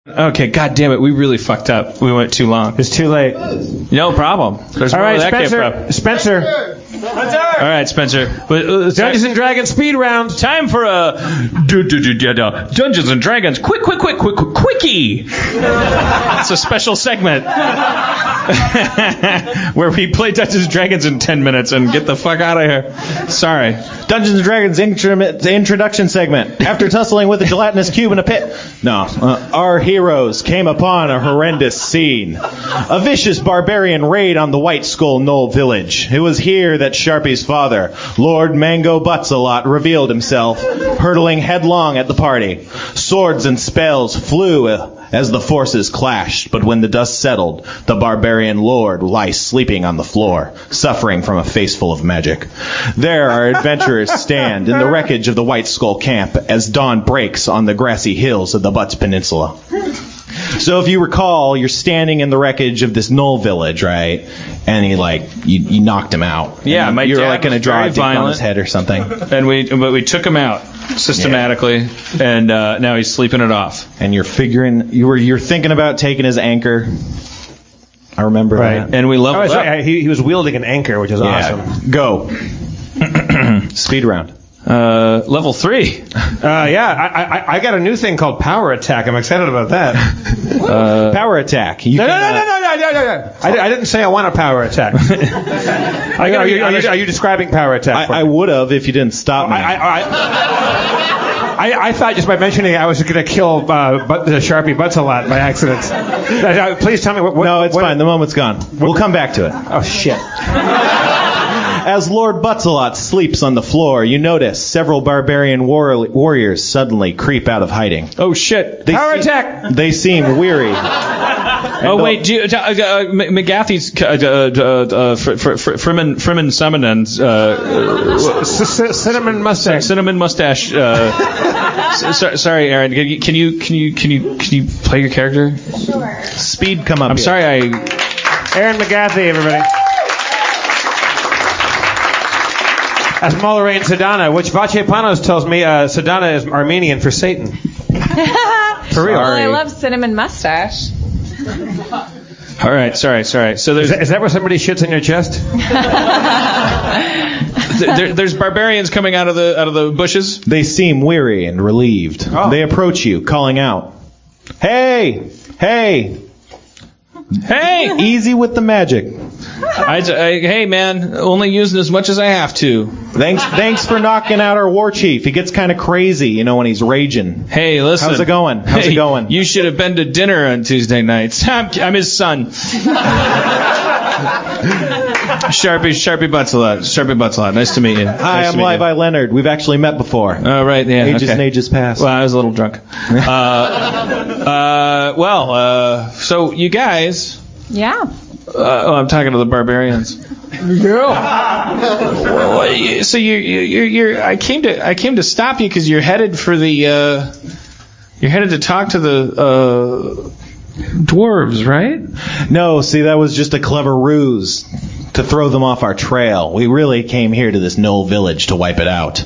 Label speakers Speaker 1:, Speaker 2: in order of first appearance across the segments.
Speaker 1: Okay, God damn it, we really fucked up. We went too long.
Speaker 2: It's too late.
Speaker 1: No problem. There's
Speaker 2: All
Speaker 1: more
Speaker 2: right,
Speaker 1: where that came from.
Speaker 2: Spencer.
Speaker 1: All right, Spencer.
Speaker 2: Dungeons and Dragons speed round.
Speaker 1: Time for a Dungeons and Dragons quickie. It's a special segment where we play Dungeons and Dragons in 10 minutes and get the fuck out of here. Sorry.
Speaker 3: Dungeons and Dragons introduction segment. After tussling with a gelatinous cube in a pit, our heroes came upon a horrendous scene. A vicious barbarian raid on the White Skull Knoll village. It was here that Sharpie's father, Lord Mango Butts-a-Lot, revealed himself, hurtling headlong at the party. Swords and spells flew as the forces clashed, but when the dust settled, the barbarian lord lies sleeping on the floor, suffering from a face full of magic. There our adventurers stand in the wreckage of the White Skull camp as dawn breaks on the grassy hills of the Butts Peninsula. So if you recall, you're standing in the wreckage of this Knoll village, right? And you knocked him out.
Speaker 1: Yeah, my
Speaker 3: you were
Speaker 1: dad
Speaker 3: going to
Speaker 1: was
Speaker 3: draw
Speaker 1: very
Speaker 3: a dick on
Speaker 1: violent.
Speaker 3: his head or something.
Speaker 1: But we took him out systematically, and now he's sleeping it off.
Speaker 3: And you're thinking about taking his anchor. I remember that.
Speaker 1: And we leveled up.
Speaker 2: He was wielding an anchor, which is awesome.
Speaker 3: Go. Speed round.
Speaker 1: Level 3.
Speaker 2: I got a new thing called Power Attack. I'm excited about that.
Speaker 3: Power attack.
Speaker 2: No. I didn't say I want a power attack. Are you describing Power Attack?
Speaker 3: I would have if you didn't stop me.
Speaker 2: I thought just by mentioning it, I was going to kill the Sharpie Butts-a-Lot by accident. Please tell me what.
Speaker 3: No, it's fine. The moment's gone. We'll come back to it.
Speaker 2: Oh, shit.
Speaker 3: As Lord Butts-a-Lot sleeps on the floor, you notice several barbarian warriors suddenly creep out of hiding.
Speaker 1: Oh, shit.
Speaker 2: Power attack!
Speaker 3: They seem weary.
Speaker 1: Wait, McGathy's Fremen Summonens
Speaker 2: cinnamon mustache.
Speaker 1: Cinnamon mustache. Sorry, Aaron. Can you play your character?
Speaker 4: Sure.
Speaker 3: Speed, come up.
Speaker 1: I'm sorry.
Speaker 2: Aaron McGathy, everybody. As Molleraine Sedana, which Vache Panos tells me Sedana is Armenian for Satan. For real.
Speaker 4: Well, I love cinnamon mustache.
Speaker 1: All right, sorry. So
Speaker 2: is that where somebody shits in your chest?
Speaker 1: There's barbarians coming out of the bushes.
Speaker 3: They seem weary and relieved.
Speaker 2: Oh.
Speaker 3: They approach you, calling out, "Hey! Easy with the magic.
Speaker 1: Hey, man, only using as much as I have to.
Speaker 3: Thanks for knocking out our war chief. He gets kind of crazy, when he's raging.
Speaker 1: Hey, listen.
Speaker 3: How's it going?
Speaker 1: You should have been to dinner on Tuesday nights. I'm his son. Sharpie Butts-a-Lot. Nice to meet you.
Speaker 3: Hi, I'm Levi Leonard. We've actually met before.
Speaker 1: Oh, right, yeah.
Speaker 3: Ages and ages past.
Speaker 1: Well, I was a little drunk. So you guys...
Speaker 4: Yeah.
Speaker 1: I'm talking to the barbarians.
Speaker 2: Yeah.
Speaker 1: So you're. I came to stop you because you're headed for the. You're headed to talk to the dwarves, right?
Speaker 3: No, see, that was just a clever ruse to throw them off our trail. We really came here to this Knoll village to wipe it out.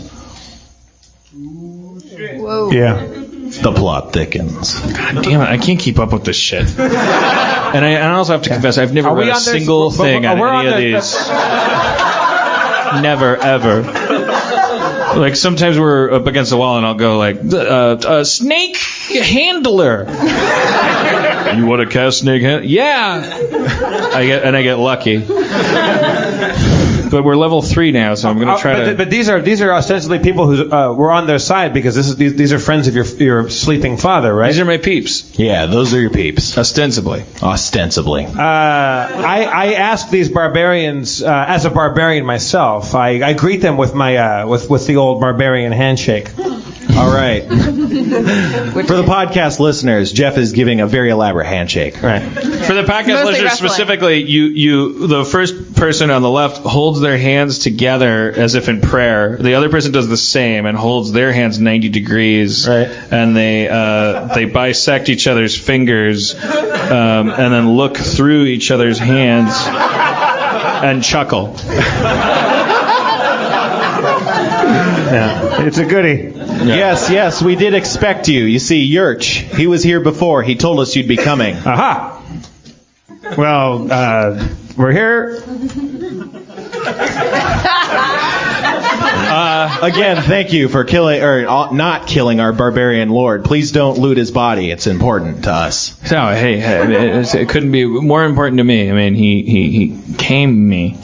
Speaker 4: Whoa.
Speaker 2: Yeah.
Speaker 3: The plot thickens.
Speaker 1: God damn it! I can't keep up with this shit. And I also have to confess, I've never read a single thing on any of these. Never, ever. Like, sometimes we're up against the wall and I'll go like, snake handler. You want to cast snake handler? Yeah. I get lucky. But we're level 3 now, so I'm going to try to...
Speaker 2: But these are ostensibly people who were on their side because these are friends of your sleeping father, right?
Speaker 1: These are my peeps.
Speaker 3: Yeah, those are your peeps.
Speaker 1: Ostensibly.
Speaker 2: I ask these barbarians, as a barbarian myself, I greet them with my with the old barbarian handshake.
Speaker 3: All right. For the podcast listeners, Jeff is giving a very elaborate handshake.
Speaker 2: Right.
Speaker 1: For the podcast listeners
Speaker 4: wrestling.
Speaker 1: specifically, you the first person on the left holds their hands together as if in prayer. The other person does the same and holds their hands 90 degrees.
Speaker 2: Right.
Speaker 1: And they bisect each other's fingers and then look through each other's hands and chuckle.
Speaker 2: Yeah, it's a goodie.
Speaker 3: Yes, we did expect you. You see, Yurch, he was here before. He told us you'd be coming.
Speaker 2: Aha. Well, we're here.
Speaker 3: Again, thank you for not killing our barbarian lord. Please don't loot his body. It's important to us.
Speaker 1: So, hey, it couldn't be more important to me. I mean, he came me.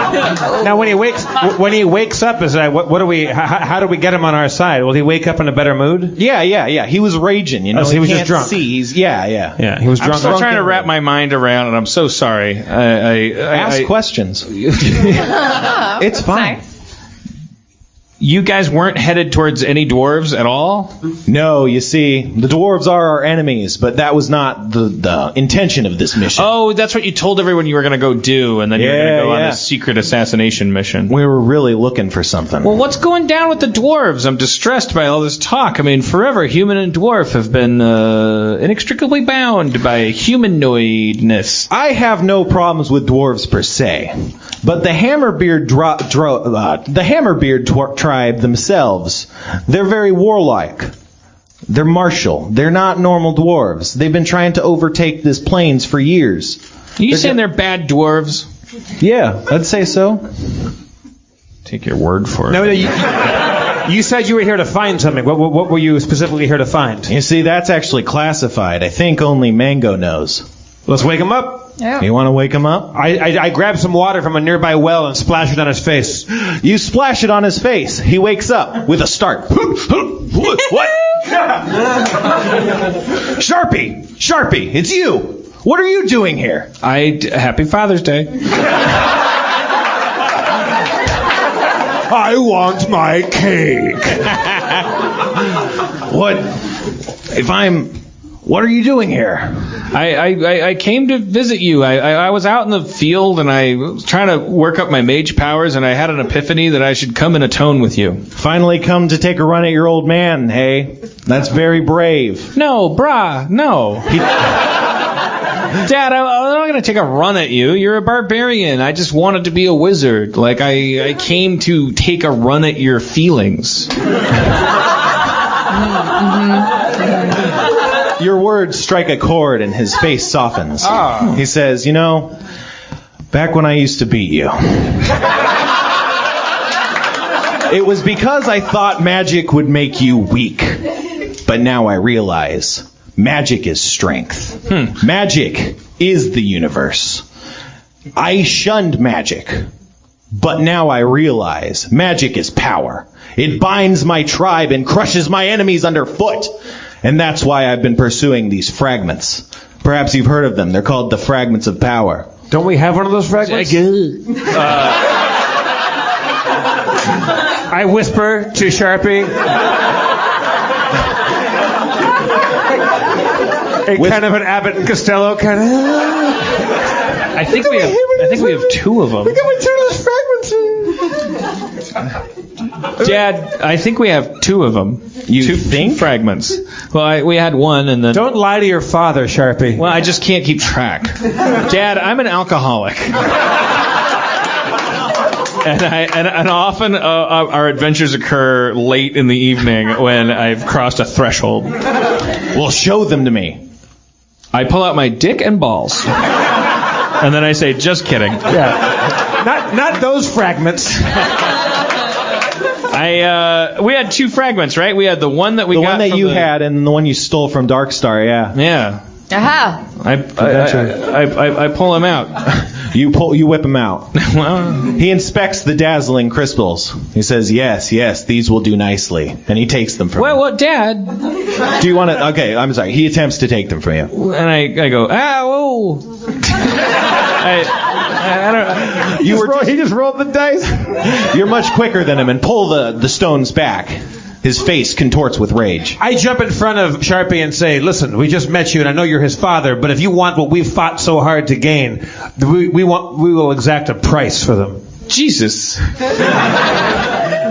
Speaker 2: Now, when he wakes up, is what do we? How do we get him on our side? Will he wake up in a better mood?
Speaker 3: Yeah. He was raging. You know,
Speaker 2: so he was
Speaker 3: can't
Speaker 2: just drunk.
Speaker 3: See.
Speaker 2: Yeah, he was drunk.
Speaker 1: I'm still trying to wrap my mind around, and I'm so sorry.
Speaker 3: Ask questions. It's fine.
Speaker 4: Nice.
Speaker 1: You guys weren't headed towards any dwarves at all?
Speaker 3: No, you see, the dwarves are our enemies, but that was not the intention of this mission.
Speaker 1: Oh, that's what you told everyone you were going to go do, and then you were going to go on this secret assassination mission.
Speaker 3: We were really looking for something.
Speaker 1: Well, what's going down with the dwarves? I'm distressed by all this talk. I mean, forever, human and dwarf have been inextricably bound by humanoidness.
Speaker 3: I have no problems with dwarves per se, but the Hammerbeard tribe themselves, they're very warlike. They're martial. They're not normal dwarves. They've been trying to overtake this plains for years.
Speaker 1: Are you saying they're bad dwarves?
Speaker 3: Yeah, I'd say so.
Speaker 1: Take your word for it.
Speaker 2: No, you said you were here to find something. What were you specifically here to find?
Speaker 3: You see, that's actually classified. I think only Mango knows.
Speaker 2: Let's wake him up.
Speaker 4: Yeah.
Speaker 3: You want to wake him up?
Speaker 2: I grabbed some water from a nearby well and splashed it on his face.
Speaker 3: You splash it on his face. He wakes up with a start. What? Sharpie, it's you. What are you doing here?
Speaker 1: Happy Father's Day.
Speaker 2: I want my cake.
Speaker 3: What are you doing here?
Speaker 1: I came to visit you. I was out in the field and I was trying to work up my mage powers, and I had an epiphany that I should come and atone with you.
Speaker 3: Finally come to take a run at your old man, hey? That's very brave.
Speaker 1: No, brah, no. Dad, I'm not going to take a run at you. You're a barbarian. I just wanted to be a wizard. Like, I came to take a run at your feelings.
Speaker 3: Your words strike a chord and his face softens.
Speaker 1: Oh.
Speaker 3: He says, you know, back when I used to beat you, it was because I thought magic would make you weak. But now I realize magic is strength. Magic is the universe. I shunned magic, but now I realize magic is power. It binds my tribe and crushes my enemies underfoot. And that's why I've been pursuing these fragments. Perhaps you've heard of them. They're called the Fragments of Power.
Speaker 2: Don't we have one of those fragments? I whisper to Sharpie. Kind of an Abbott and Costello kind of.
Speaker 1: I think we have two of them.
Speaker 2: We got two of those fragments.
Speaker 1: Dad, I think we have two of them.
Speaker 3: You think?
Speaker 1: Fragments. Well, we had one, and then...
Speaker 2: Don't lie to your father, Sharpie.
Speaker 1: Well, I just can't keep track. Dad, I'm an alcoholic. And often our adventures occur late in the evening when I've crossed a threshold.
Speaker 3: Well, show them to me.
Speaker 1: I pull out my dick and balls. And then I say, just kidding.
Speaker 2: Yeah. Not those fragments.
Speaker 1: We had two fragments, right? We had the one that we got.
Speaker 3: The one that you had, and the one you stole from Darkstar. Yeah.
Speaker 1: Yeah.
Speaker 4: Aha.
Speaker 1: I pull him out.
Speaker 3: You whip him out.
Speaker 1: Well,
Speaker 3: he inspects the dazzling crystals. He says, "Yes, these will do nicely," and he takes them from you.
Speaker 1: Well, Dad.
Speaker 3: Do you want to? Okay, I'm sorry. He attempts to take them from you,
Speaker 1: and I go, whoa. I don't.
Speaker 3: He just rolled the dice. You're much quicker than him, and pull the stones back. His face contorts with rage.
Speaker 2: I jump in front of Sharpie and say, listen, we just met you, and I know you're his father, but if you want what we've fought so hard to gain, we will exact a price for them.
Speaker 1: Jesus.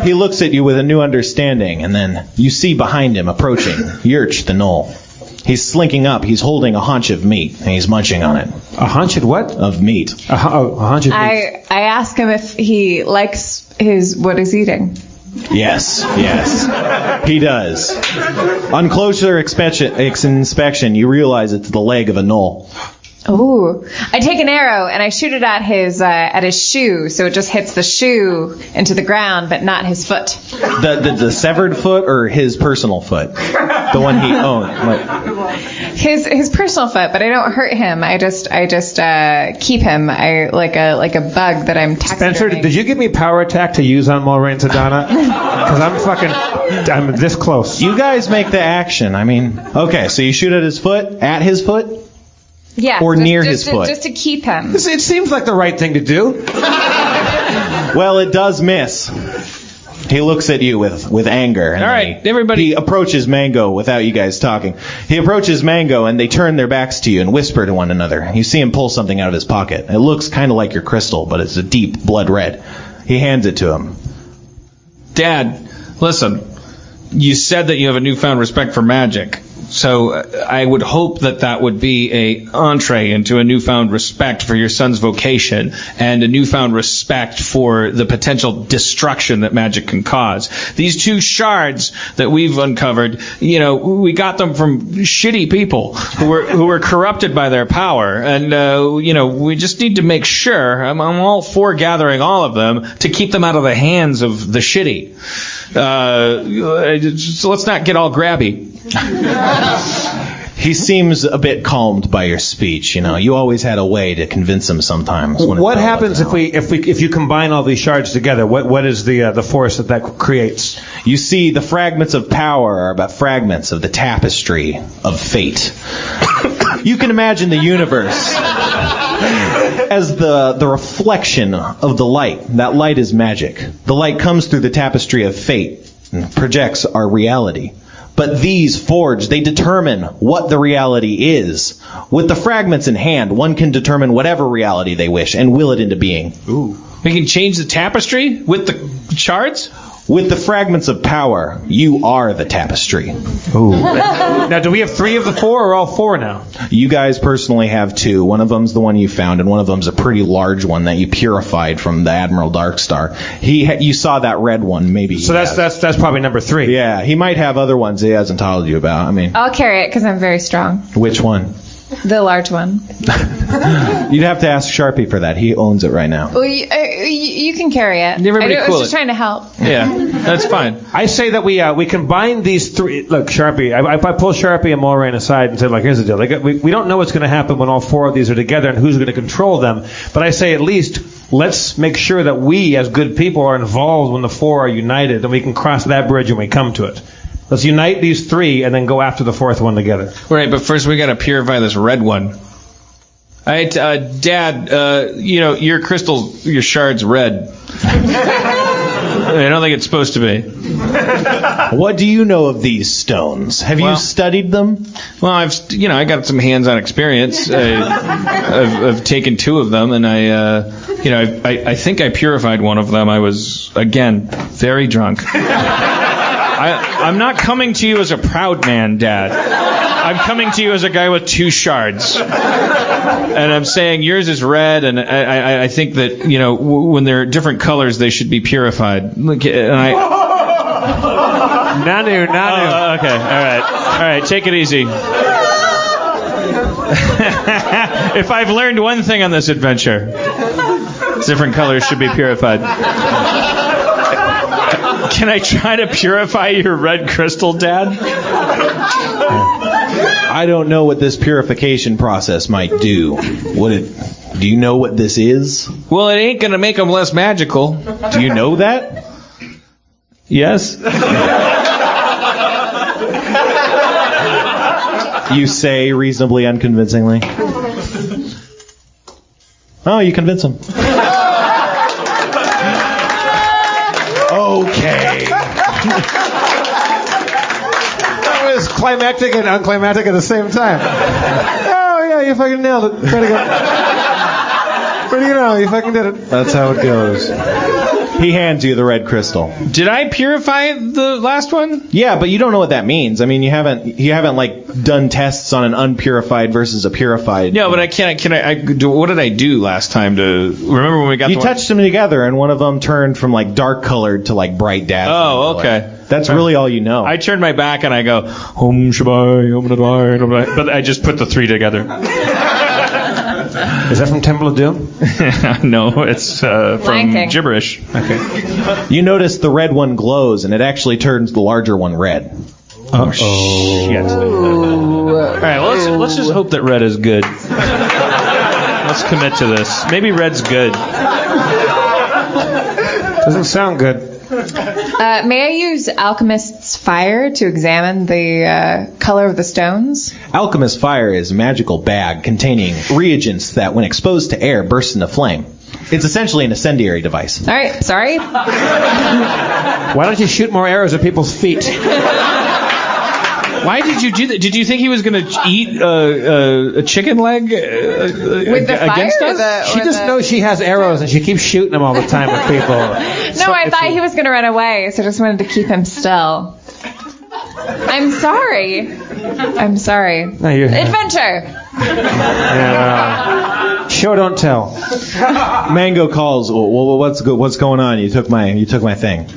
Speaker 3: He looks at you with a new understanding, and then you see behind him approaching Yurch the Knoll. He's slinking up. He's holding a haunch of meat, and he's munching on it.
Speaker 2: A haunch of what?
Speaker 3: Of meat.
Speaker 2: A haunch of meat.
Speaker 4: I ask him if he likes what he's eating.
Speaker 3: Yes, he does. On closer inspection, you realize it's the leg of a gnoll.
Speaker 4: Ooh. I take an arrow and I shoot it at his shoe, so it just hits the shoe into the ground, but not his foot.
Speaker 3: The severed foot or his personal foot? The one he owned?
Speaker 4: His personal foot, but I don't hurt him. I just keep him. Like a bug that I'm taxiderming.
Speaker 2: Spencer, did you give me power attack to use on Mulrain Sedana? Because I'm this close.
Speaker 3: You guys make the action. I mean, okay, so you shoot at his foot?
Speaker 4: Yeah,
Speaker 3: or near his foot?
Speaker 4: Just to keep him.
Speaker 2: It seems like the right thing to do.
Speaker 3: Well, it does miss. He looks at you with anger. And
Speaker 1: all right, everybody.
Speaker 3: He approaches Mango without you guys talking. He approaches Mango, and they turn their backs to you and whisper to one another. You see him pull something out of his pocket. It looks kind of like your crystal, but it's a deep blood red. He hands it to him.
Speaker 1: Dad, listen. You said that you have a newfound respect for magic. So I would hope that would be a entree into a newfound respect for your son's vocation and a newfound respect for the potential destruction that magic can cause. These 2 shards that we've uncovered, we got them from shitty people who were corrupted by their power, and we just need to make sure. I'm all for gathering all of them to keep them out of the hands of the shitty. So let's not get all grabby.
Speaker 3: He seems a bit calmed by your speech. You always had a way to convince him sometimes.
Speaker 2: What happens if you combine all these shards together? What is the force that creates?
Speaker 3: You see, the fragments of power are but fragments of the tapestry of fate. You can imagine the universe as the reflection of the light. That light is magic. The light comes through the tapestry of fate and projects our reality. But these forged, they determine what the reality is. With the fragments in hand, one can determine whatever reality they wish and will it into being.
Speaker 1: Ooh. We can change the tapestry with the shards?
Speaker 3: With the fragments of power, you are the tapestry.
Speaker 2: Ooh. Now, do we have 3 of the 4 or all 4 now?
Speaker 3: You guys personally have 2. One of them's the one you found, and one of them's a pretty large one that you purified from the Admiral Darkstar. You saw that red one, maybe.
Speaker 2: So that's probably number 3.
Speaker 3: Yeah, he might have other ones he hasn't told you about.
Speaker 4: I'll carry it because I'm very strong.
Speaker 3: Which one?
Speaker 4: The large one.
Speaker 3: You'd have to ask Sharpie for that. He owns it right now.
Speaker 4: Well, you can carry it.
Speaker 1: Everybody
Speaker 4: I was just trying to help.
Speaker 1: Yeah, that's fine.
Speaker 2: I say that we combine these 3. Look, Sharpie. If I pull Sharpie and Mulrain aside and say, here's the deal. We don't know what's going to happen when all 4 of these are together and who's going to control them. But I say at least let's make sure that we, as good people, are involved when the 4 are united, and we can cross that bridge when we come to it. Let's unite these 3 and then go after the 4th one together.
Speaker 1: Right, but first we got to purify this red one. Dad, your crystal, your shard's red. I don't think it's supposed to be.
Speaker 3: What do you know of these stones? Have you studied them?
Speaker 1: Well, I got some hands-on experience. I've taken 2 of them, and I think I purified one of them. I was, again, very drunk. I'm not coming to you as a proud man, Dad. I'm coming to you as a guy with 2 shards. And I'm saying yours is red, and I think that, when they're different colors, they should be purified.
Speaker 2: Nanu.
Speaker 1: Okay, all right, take it easy. If I've learned one thing on this adventure, different colors should be purified. Can I try to purify your red crystal, Dad?
Speaker 3: I don't know what this purification process might do. Do you know what this is?
Speaker 1: Well, it ain't going to make them less magical.
Speaker 3: Do you know that?
Speaker 1: Yes.
Speaker 3: You say reasonably unconvincingly. Oh, you convince him. Okay.
Speaker 2: That was climactic and unclimactic at the same time. Oh, yeah, you fucking nailed it. Pretty good. You fucking did it.
Speaker 3: That's how it goes. He hands you the red crystal.
Speaker 1: Did I purify the last one?
Speaker 3: Yeah, but you don't know what that means. I mean, you haven't like done tests on an unpurified versus a purified.
Speaker 1: No, but I can't. What did I do last time to remember when we got?
Speaker 3: You touched them together, and one of them turned from like dark colored to like bright dazzling.
Speaker 1: Oh, okay.
Speaker 3: Color. That's really all you know.
Speaker 1: I turned my back and I go, Om Shabai, Om Nadai, Om Nadai. But I just put the three together.
Speaker 2: Is that from Temple of Doom?
Speaker 1: No, it's from gibberish.
Speaker 2: Okay.
Speaker 3: You notice the red one glows, and it actually turns the larger one red.
Speaker 1: Oh, shit. All right, well, let's just hope that red is good. Let's commit to this. Maybe red's good.
Speaker 2: Doesn't sound good.
Speaker 4: May I use Alchemist's Fire to examine the color of the stones?
Speaker 3: Alchemist's Fire is a magical bag containing reagents that, when exposed to air, burst into flame. It's essentially an incendiary device.
Speaker 4: All right, sorry.
Speaker 2: Why don't you shoot more arrows at people's feet?
Speaker 1: Why did you do that? Did you think he was going to eat a chicken leg
Speaker 4: with the fire
Speaker 1: against us?
Speaker 2: She just knows she has arrows and she keeps shooting them all the time at people.
Speaker 4: No, I thought he was going to run away, so I just wanted to keep him still. I'm sorry.
Speaker 2: No,
Speaker 4: Adventure.
Speaker 2: Yeah. Show don't tell.
Speaker 3: Mango calls. Well, what's going on? You took my thing.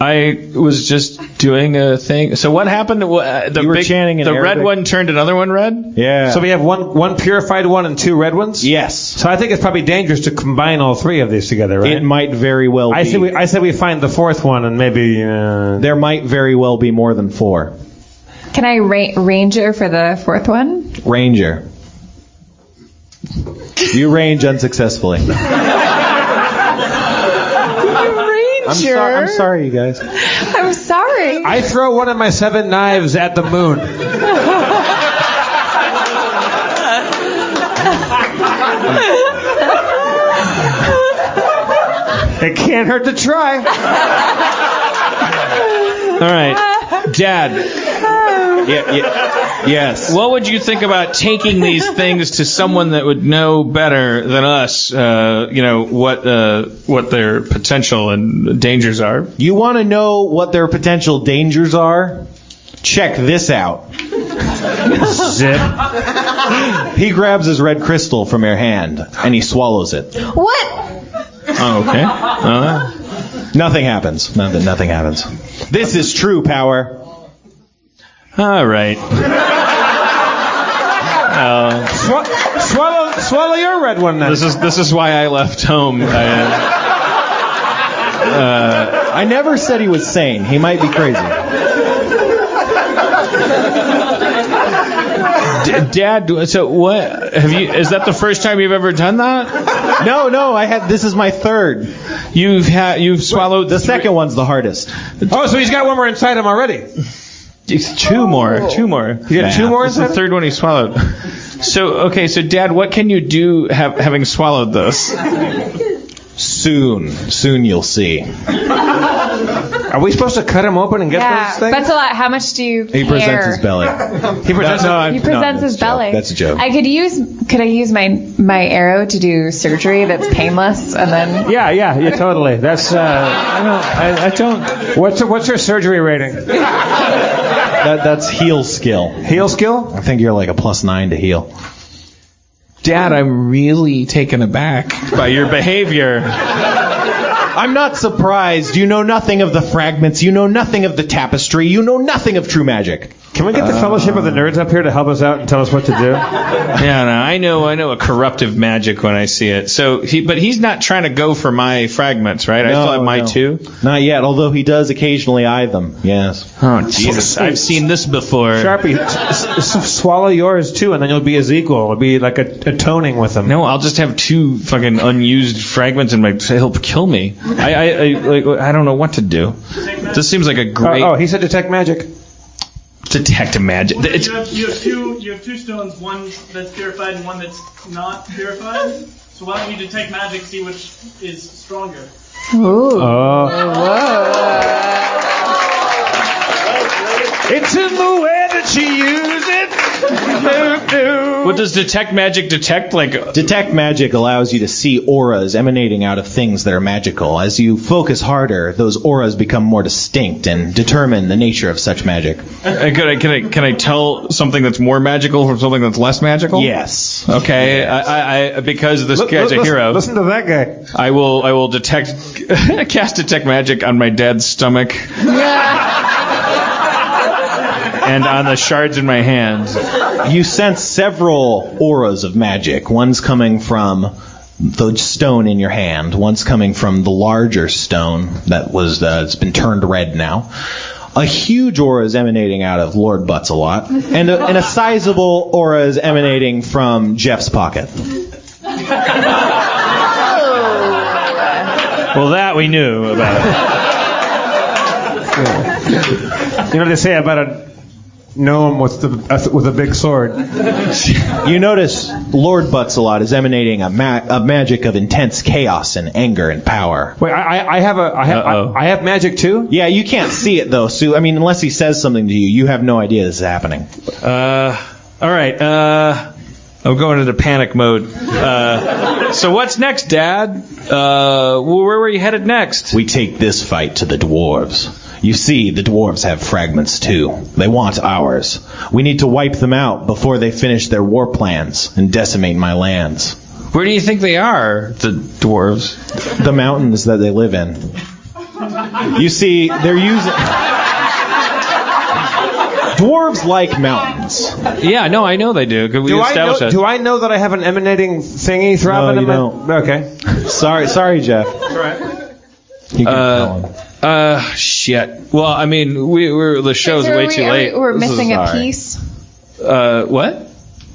Speaker 1: I was just doing a thing. So what happened?
Speaker 3: You were chanting in
Speaker 1: the
Speaker 3: Arabic.
Speaker 1: red one turned another one red?
Speaker 3: Yeah.
Speaker 2: So we have one purified one and two red ones?
Speaker 3: Yes.
Speaker 2: So I think it's probably dangerous to combine all three of these together, right?
Speaker 3: It might very well be.
Speaker 2: I said we find the fourth one and maybe...
Speaker 3: There might very well be more than 4.
Speaker 4: Can I ranger for the fourth one?
Speaker 3: Ranger. You range unsuccessfully. I'm sorry, you guys.
Speaker 4: I'm sorry.
Speaker 2: I throw one of my 7 knives at the moon. It can't hurt to try.
Speaker 1: All right. Dad.
Speaker 3: Yes.
Speaker 1: What would you think about taking these things to someone that would know better than us, what their potential and dangers are?
Speaker 3: You want to know what their potential dangers are? Check this out.
Speaker 2: Zip.
Speaker 3: He grabs his red crystal from your hand, and he swallows it.
Speaker 4: What?
Speaker 1: Oh, okay.
Speaker 3: Nothing happens. Nothing happens. This is true power.
Speaker 1: All right.
Speaker 2: Swallow your red one then.
Speaker 1: This is why I left home.
Speaker 3: I never said he was sane. He might be crazy.
Speaker 1: Dad, so what have you? Is that the first time you've ever done that?
Speaker 3: No. This is my third.
Speaker 1: You've swallowed
Speaker 3: The second one's the hardest.
Speaker 2: Oh, so he's got one more inside him already.
Speaker 1: Two more. You got 2 more? It's the third one he swallowed. So Dad, what can you do having swallowed this?
Speaker 3: Soon you'll see.
Speaker 2: Are we supposed to cut him open and get those things?
Speaker 4: That's a lot. How much do you care?
Speaker 3: He presents his belly.
Speaker 4: He presents his belly.
Speaker 3: That's a joke.
Speaker 4: Could I use my arrow to do surgery that's painless and then?
Speaker 2: Yeah, totally. That's I don't. What's your surgery rating?
Speaker 3: That's heal skill.
Speaker 2: Heal skill?
Speaker 3: I think you're like a +9 to heal.
Speaker 1: Dad, I'm really taken aback by your behavior.
Speaker 3: I'm not surprised. You know nothing of the fragments. You know nothing of the tapestry. You know nothing of true magic.
Speaker 2: Can we get the Fellowship of the Nerds up here to help us out and tell us what to do?
Speaker 1: Yeah, no, I know a corruptive magic when I see it. So but he's not trying to go for my fragments, right? I still have my 2.
Speaker 3: Not yet, although he does occasionally eye them. Yes.
Speaker 1: Oh, Jesus. I've seen this before.
Speaker 2: Sharpie, swallow yours too, and then you'll be his equal. It'll be like atoning with him.
Speaker 1: No, I'll just have 2 fucking unused fragments in my. He'll kill me. I don't know what to do. This seems like a great.
Speaker 2: He said detect magic.
Speaker 1: Detect magic.
Speaker 5: You have two stones, one that's purified and one that's not purified. So why don't you detect magic, see which is stronger?
Speaker 4: Ooh.
Speaker 2: It's in the way that you use it.
Speaker 1: What does detect magic detect? Like
Speaker 3: Detect magic allows you to see auras emanating out of things that are magical. As you focus harder, those auras become more distinct and determine the nature of such magic.
Speaker 1: Can I tell something that's more magical from something that's less magical?
Speaker 3: Yes.
Speaker 1: Okay. I because this guy's a hero.
Speaker 2: Listen to that guy.
Speaker 1: I will cast detect magic on my dad's stomach. And on the shards in my hands.
Speaker 3: You sense several auras of magic. One's coming from the stone in your hand. One's coming from the larger stone it's been turned red now. A huge aura is emanating out of Lord Butts-a-Lot, and a sizable aura is emanating from Jeff's pocket.
Speaker 1: Well, that we knew about.
Speaker 2: You know what they say about a gnome with a big sword?
Speaker 3: You notice Lord Butts-a-Lot is emanating a magic of intense chaos and anger and power.
Speaker 2: Wait, I have magic too?
Speaker 3: Yeah, you can't see it though, Sue. I mean, unless he says something to you, you have no idea this is happening.
Speaker 1: All right. I'm going into panic mode. So what's next, Dad? Where were you headed next?
Speaker 3: We take this fight to the dwarves. You see, the dwarves have fragments too. They want ours. We need to wipe them out before they finish their war plans and decimate my lands.
Speaker 1: Where do you think they are, the dwarves?
Speaker 3: The mountains that they live in. You see, they're using... Dwarves like mountains.
Speaker 1: Yeah, no, I know they do. Could we establish that?
Speaker 2: Do I know that I have an emanating thingy throbbing in my...
Speaker 3: don't.
Speaker 2: Okay.
Speaker 3: Sorry, Jeff.
Speaker 2: All right.
Speaker 3: You can tell him.
Speaker 1: Shit. Well, I mean, the show's way too late.
Speaker 4: We're missing a
Speaker 3: sorry.
Speaker 4: piece.
Speaker 1: What?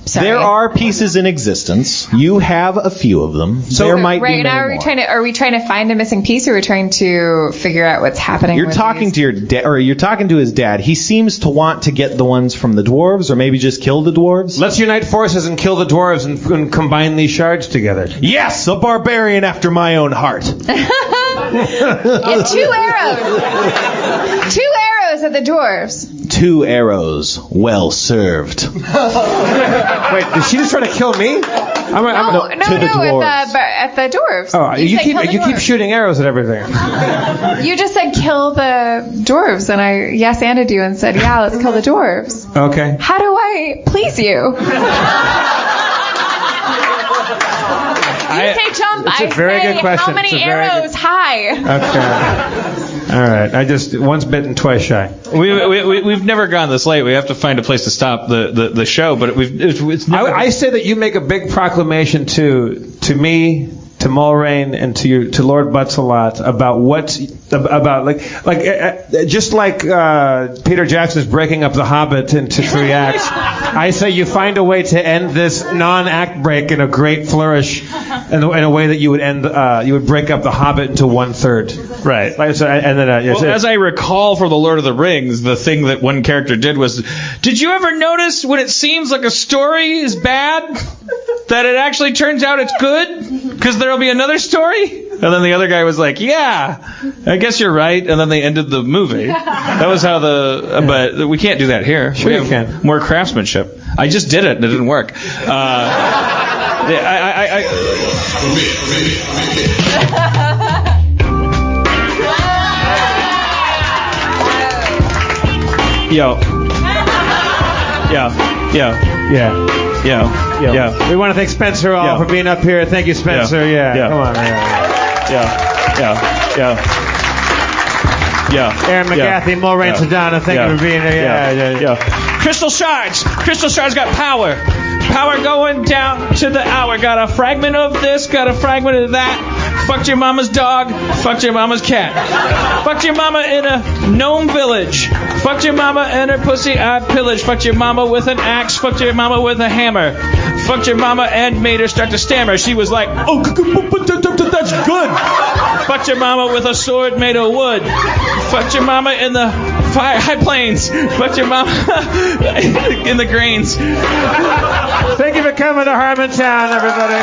Speaker 4: Sorry.
Speaker 3: There are pieces in existence. You have a few of them. So there might be
Speaker 4: right
Speaker 3: many
Speaker 4: now,
Speaker 3: more.
Speaker 4: are we trying to find a missing piece, or are we trying to figure out what's happening?
Speaker 3: You're talking to your dad, or you're talking to his dad. He seems to want to get the ones from the dwarves, or maybe just kill the dwarves.
Speaker 2: Let's unite forces and kill the dwarves and combine these shards together.
Speaker 3: Yes, a barbarian after my own heart.
Speaker 4: And 2 arrows. 2 arrows at the dwarves.
Speaker 3: 2 arrows, well served.
Speaker 2: Wait, did she just try to kill me?
Speaker 3: to the dwarves.
Speaker 4: At the dwarves.
Speaker 2: Oh, you keep shooting arrows at everything.
Speaker 4: You just said kill the dwarves, and I yes-anded you and said, yeah, let's kill the dwarves.
Speaker 2: Okay.
Speaker 4: How do I please you? You say jump.
Speaker 2: It's a very good question.
Speaker 4: How many arrows high?
Speaker 2: Okay. All right. Once bitten, twice shy.
Speaker 1: We've never gone this late. We have to find a place to stop the show, but it's never...
Speaker 2: I say that you make a big proclamation to me, to Mulrain, and to Lord Butts-a-Lot about just like Peter Jackson's breaking up The Hobbit into 3 acts. I say you find a way to end this non-act break in a great flourish, in a way that you would break up The Hobbit into 1/3.
Speaker 1: Right. As I recall from The Lord of the Rings, the thing that one character did was, did you ever notice when it seems like a story is bad, that it actually turns out it's good? Because there'll be another story? And then the other guy was like, yeah, I guess you're right. And then they ended the movie. That was how but we can't do that here.
Speaker 2: Sure
Speaker 1: we
Speaker 2: you can.
Speaker 1: More craftsmanship. I just did it and it didn't work.
Speaker 2: Yeah. We want to thank Spencer all for being up here. Thank you, Spencer. Yeah. Come on. Aaron McGathy, Mulrain Sedana, thank you for being here. Yeah.
Speaker 1: Crystal shards got power. Power going down to the hour. Got a fragment of this, got a fragment of that. Fucked your mama's dog, fucked your mama's cat. Fucked your mama in a gnome village. Fucked your mama and her pussy I pillaged. Fucked your mama with an axe, fucked your mama with a hammer. Fucked your mama and made her start to stammer. She was like, oh, that's good. Fucked your mama with a sword made of wood. Fucked your mama in the high plains. Fucked your mama in the grains.
Speaker 2: Thank you for coming to Harmontown, everybody.